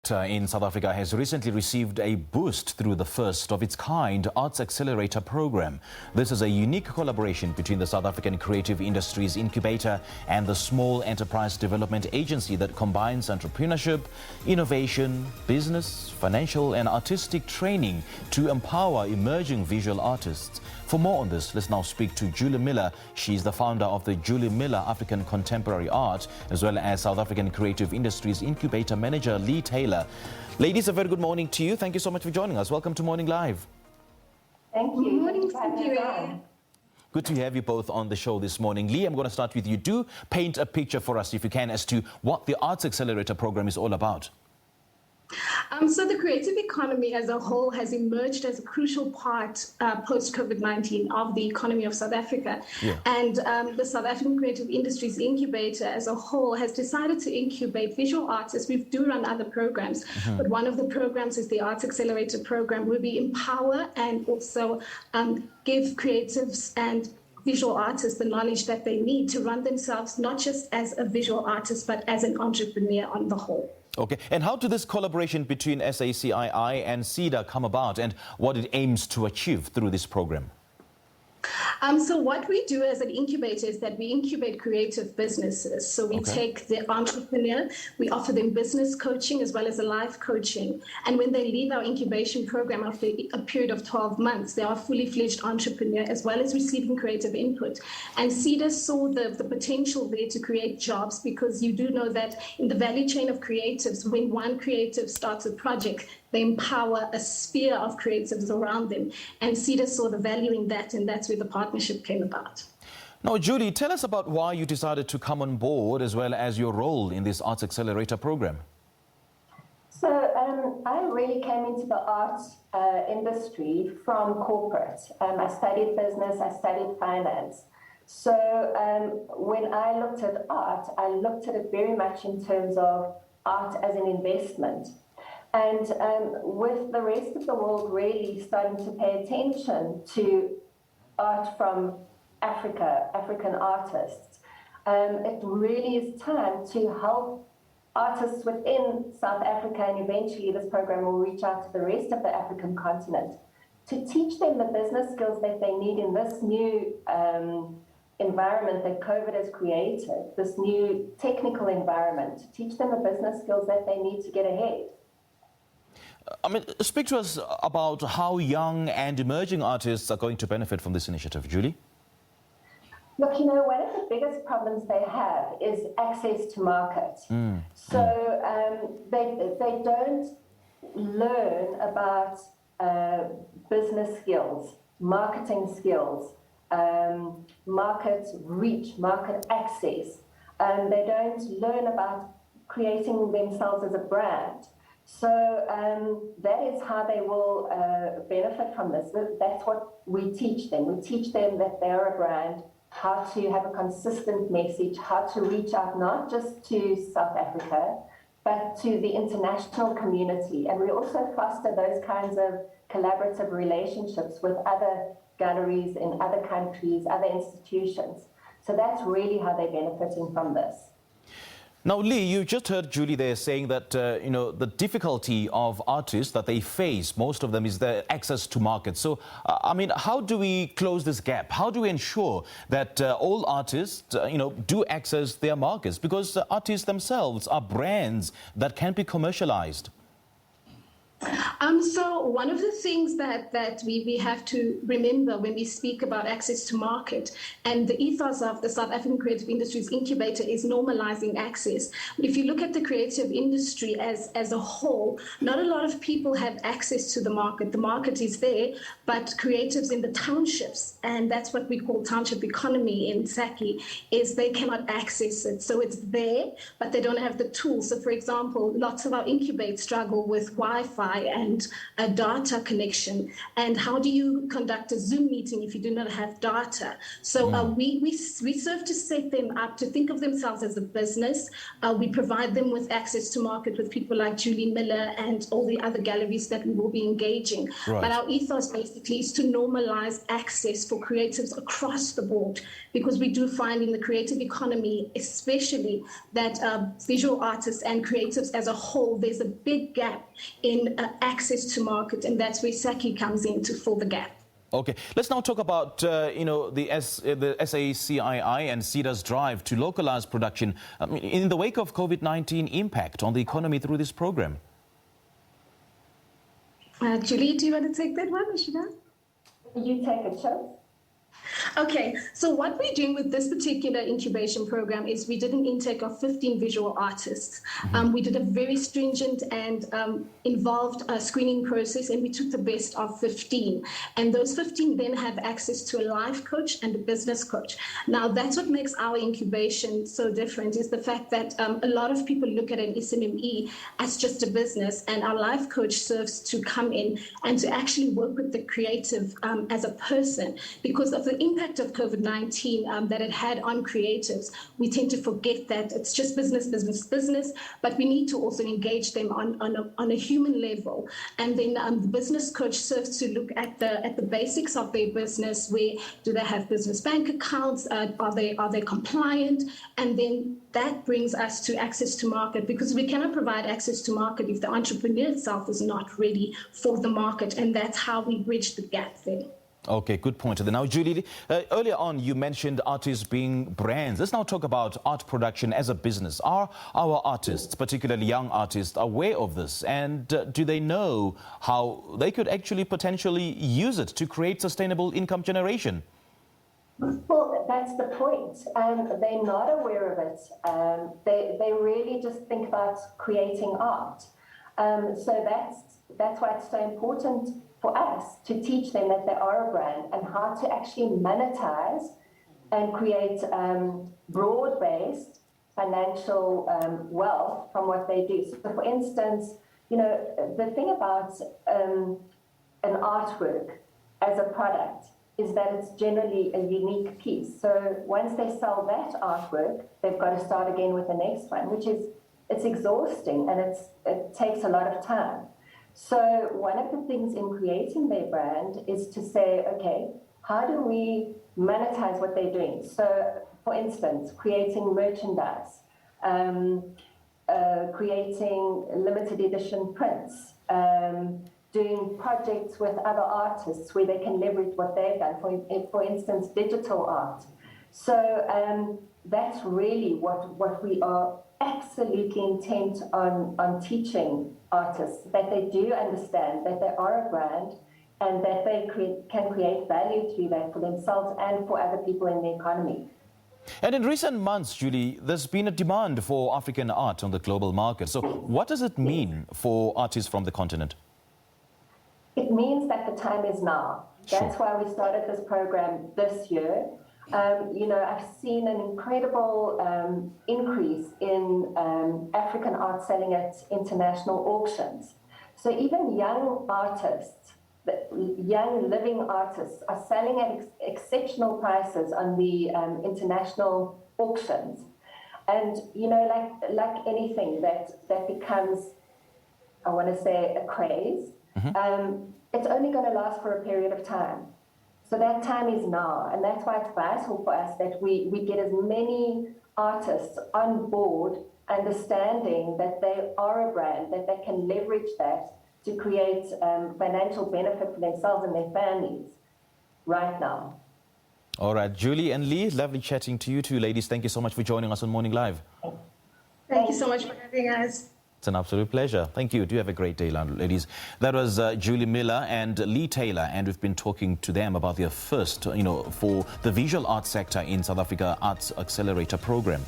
In South Africa has recently received a boost through the first of its kind Arts Accelerator Programme. This is a unique collaboration between the South African Creative Industries Incubator and the Small Enterprise Development Agency that combines entrepreneurship, innovation, business, financial and artistic training to empower emerging visual artists. For more on this, let's now speak to Julie Miller. She's the founder of the Julie Miller African Contemporary Art, as well as South African Creative Industries Incubator Manager Lee Taylor. Ladies, a very good morning to you. Thank you so much for joining us. Welcome to Morning Live. Thank you. Good morning, Judy. Good to have you both on the show this morning. Lee, I'm going to start with you. Do paint a picture for us, if you can, as to what the Arts Accelerator Programme is all about. So the creative economy as a whole has emerged as a crucial part post-COVID-19 of the economy of South Africa. Yeah. And the South African Creative Industries Incubator as a whole has decided to incubate visual artists. We do run other programs, but one of the programs is the Arts Accelerator Programme, where we empower and also give creatives and visual artists the knowledge that they need to run themselves, not just as a visual artist, but as an entrepreneur on the whole. Okay, and how did this collaboration between SACII and SEDA come about, and what it aims to achieve through this program? So what we do as an incubator is that we incubate creative businesses. So we take the entrepreneur, we offer them business coaching as well as a life coaching. And when they leave our incubation program after a period of 12 months, they are a fully fledged entrepreneur as well as receiving creative input. And SEDA saw the potential there to create jobs, because you do know that in the value chain of creatives, when one creative starts a project, they empower a sphere of creatives around them. And SEDA saw the value in that, and that's where the partnership came about. Now, Judy, tell us about why you decided to come on board, as well as your role in this Arts Accelerator Programme. So I really came into the arts industry from corporate. I studied business, I studied finance. So when I looked at art, I looked at it very much in terms of art as an investment. And with the rest of the world really starting to pay attention to art from Africa, African artists, it really is time to help artists within South Africa, and eventually this program will reach out to the rest of the African continent, to teach them the business skills that they need in this new environment that COVID has created, this new technical environment, to teach them the business skills that they need to get ahead. I mean, speak to us about how young and emerging artists are going to benefit from this initiative, Julie. Look, you know, one of the biggest problems they have is access to market. So they don't learn about business skills, marketing skills, market reach, market access. They don't learn about creating themselves as a brand. So that is how they will benefit from this. That's what we teach them. We teach them that they're a brand, how to have a consistent message, how to reach out not just to South Africa, but to the international community. And we also foster those kinds of collaborative relationships with other galleries in other countries, other institutions. So that's really how they're benefiting from this. Now, Lee, you just heard Julie there saying that, you know, the difficulty of artists that they face, most of them, is their access to markets. So, I mean, how do we close this gap? How do we ensure that all artists, you know, do access their markets? Because artists themselves are brands that can be commercialized. So one of the things that we have to remember when we speak about access to market, and the ethos of the South African Creative Industries Incubator is normalizing access. If you look at the creative industry as a whole, not a lot of people have access to the market. The market is there, but creatives in the townships, and that's what we call township economy in Saki, is they cannot access it. So it's there, but they don't have the tools. So for example, lots of our incubates struggle with Wi-Fi and broadband, a data connection, and how do you conduct a Zoom meeting if you do not have data? So we serve to set them up to think of themselves as a business. We provide them with access to market with people like Judy Miller and all the other galleries that we will be engaging. Right. But our ethos basically is to normalize access for creatives across the board, because we do find in the creative economy, especially that visual artists and creatives as a whole, there's a big gap in access to market, and that's where Saki comes in to fill the gap. Okay, let's now talk about the SACII and SEDA's drive to localize production in the wake of COVID-19 impact on the economy through this program. Julie, do you want to take that one, or should I? You take it, Cho. Okay, so what we're doing with this particular incubation program is we did an intake of 15 visual artists. We did a very stringent and involved screening process, and we took the best of 15. And those 15 then have access to a life coach and a business coach. Now, that's what makes our incubation so different, is the fact that a lot of people look at an SMME as just a business, and our life coach serves to come in and to actually work with the creative as a person. Because of the impact of COVID-19 that it had on creatives, we tend to forget that it's just business, but we need to also engage them on a human level. And then the business coach serves to look at the basics of their business. Where do they have business bank accounts? Are they compliant? And then that brings us to access to market, because we cannot provide access to market if the entrepreneur itself is not ready for the market. And that's how we bridge the gap there. Okay, good point. Now, Judy, earlier on you mentioned artists being brands. Let's now talk about art production as a business. Are our artists, particularly young artists, aware of this? And do they know how they could actually potentially use it to create sustainable income generation? Well, that's the point. They're not aware of it. They really just think about creating art. So that's why it's so important for us to teach them that they are a brand and how to actually monetize and create broad-based financial wealth from what they do. So, for instance, the thing about an artwork as a product is that it's generally a unique piece. So once they sell that artwork, they've got to start again with the next one, it's exhausting and it takes a lot of time. So one of the things in creating their brand is to say, okay, how do we monetize what they're doing? So, for instance, creating merchandise, creating limited edition prints, doing projects with other artists where they can leverage what they've done, for instance, digital art. So that's really what we are absolutely intent on teaching artists, that they do understand that they are a brand and that they can create value through that for themselves and for other people in the economy. And in recent months, Judy, there's been a demand for African art on the global market. So what does it mean for artists from the continent? It means that the time is now. That's why we started this program this year. I've seen an incredible increase in African art selling at international auctions. So even young artists, young living artists are selling at exceptional prices on the international auctions. And, like anything that becomes, I want to say, a craze, it's only going to last for a period of time. So that time is now, and that's why it's vital for us that we get as many artists on board, understanding that they are a brand, that they can leverage that to create financial benefit for themselves and their families right now. All right, Julie and Lee, lovely chatting to you two ladies. Thank you so much for joining us on Morning Live. Thank you so much for having us. It's an absolute pleasure. Thank you. Do have a great day, ladies. That was Julie Miller and Lee Taylor, and we've been talking to them about their first, for the visual arts sector in South Africa, Arts Accelerator Programme.